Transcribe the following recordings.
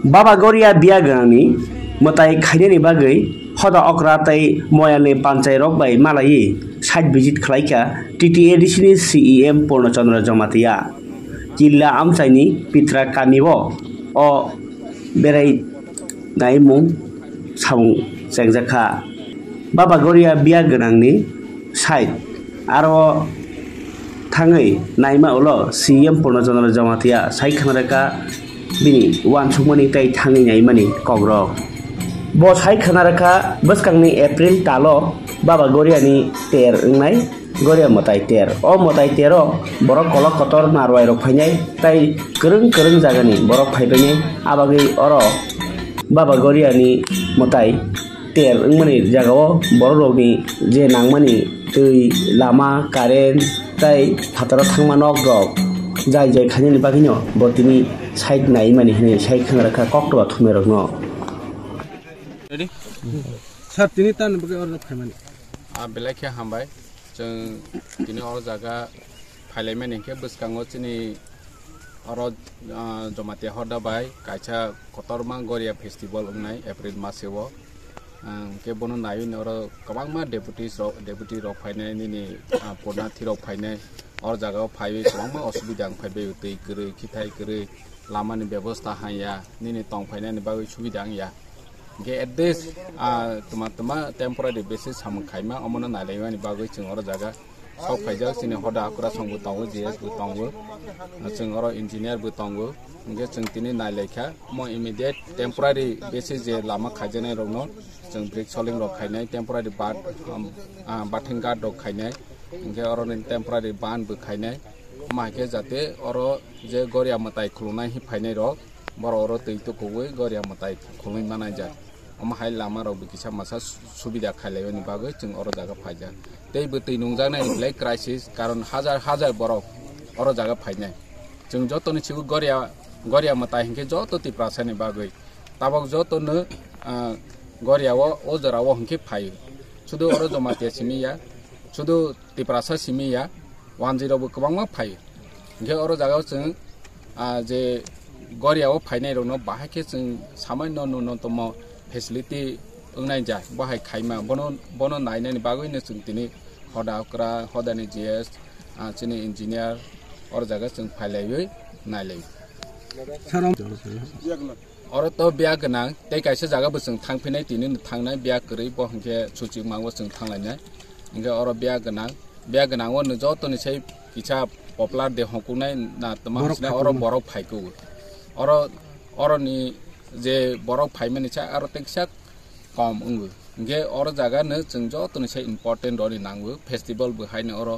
Baba Goria Biagani, Motai Kaideni Bagay, Hoda Okratai, Moyale Pansai Rock by Malayi, site visit Klaika, TTA Edition CEM Pornochandra Jamatia, Jilla Amsaini, Pitra Kamiwo, or Berai Naimung, Sang Sangzaka, Baba Goria Biaganani, site, Aro Tangai, Naima Ulo, CEM Pornochandra Jamatia, Sai Kanaka. Bini wan sumani tai thangi nyai mani kogro bo sai khanaraka baskangni April talo Baba Goria ni ter ngai Goria motai ter o motai tero borok kolok kotor narwai rok phainai tai kereng jagani borok phaibenai abagi oro Baba Goria ni motai ter ngmani jagao borok ni je nangmani tui lama karen tai phataro thangmanok rok jai khani ni bagino botini side nai mani hne side khangraka kokto thumero no ready sir tini tan bage or phaimani belakhe hambai jeng tini or jaga phailaimen ke buskango chini oro jomate hoda bai kaisa kotorma Goria festival ungnai April maseo ke bono nayu oro kabangma deputy rok phainai ni purna thirok phainai or jaga phaiwe kabangma osubidang phaibe tei kre khithai kre lamani ব্যবস্থা হাইয়া নিনি tong phainani bagui subidang ya ge at this tuma temporary basis sam khaima amona nalaimani bagui chingoro jaga sok phaijak chini hoda akura songbu tongo gs bu tongo chingoro engineer bu tongo ge chingtini nalaikha mo immediate temporary basis je lama khajane rogno ching brick soling rok khainai temporary bathing guard rok khainai ge oro temporary ban bu khainai माके जाते और जे गोरिया मताई खुलना ही फाइने रक बर और तै तो कोवे गोरिया मताई खुलनै माना जा हम हाय लामा रक बिकिसा मासा सुबिदा खालायनि बागै जों और जागा फाइजा तै बतै नंजानाय लाइक क्राइसिस कारण हजार बरक और जागा फाइने जों जतनि छिगु गोरिया मताई हंके जत ति प्रासानि बागै ताबक जतनो गोरियाव ओ जराव हंके फाइ सुदु और जमाते सिमिया सुदु ति प्रासा सिमिया 10 बो गोबांमा फायो ge oro jaga जों जे गोरियाव फाइनाय रनो बाहायके जों सामान्य नुनो तम फेसिलिटी ओंनाय जा बाहाय खायमा बनो नायनायनि बागैनो जों दिनै हदाकरा हदानि जीएस चिनि इन्जिनियार और जागा जों फाइलायै नायलाय और तो बिया गोनां तै कायसे जागाबो जों थांफिनाय दिनै थांनाय बिया गरै बहंके सुचि मागो जों थांलायनाय इंगे और बिया गोनां वन जतनि सै किछा पपुलार दे हकुनाय ना तमासना और बरक फाइको और नि जे बरक फाइमेनि चा आरो टेक्सा कम उंगु इंगे और जागा न जों जतनि सै इम्पोर्टेन्ट रनि नांगु फेस्टिवल बो हायनो और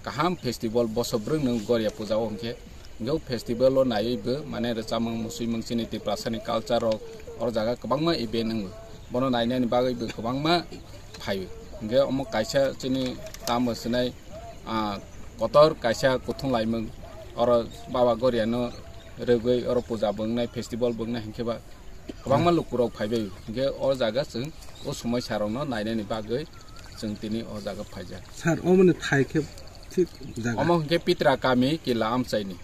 काहाम फेस्टिवल बसब्रं न गोरिया पूजा हंके इंगे फेस्टिवल नायैबो माने रचामंग मुसुइमंग सिनिति प्रासानि कल्चर और जागा गोबांमा इभेन्ट उंगु बनो नायनायनि बागैबो गोबांमा फायो इंगे अम कायसा चिनि तामसनाय kotor kaisa kuthung laimung or Baba Goria no regui or puja bungnai festival bungnai hinkeba kabangma lukurok phaibe ge or jaga जों o somoi sarongno nainani bagoi जों tini o jaga phaija sir omone thaike thik jaga omo ke pitra kami ki lam chaini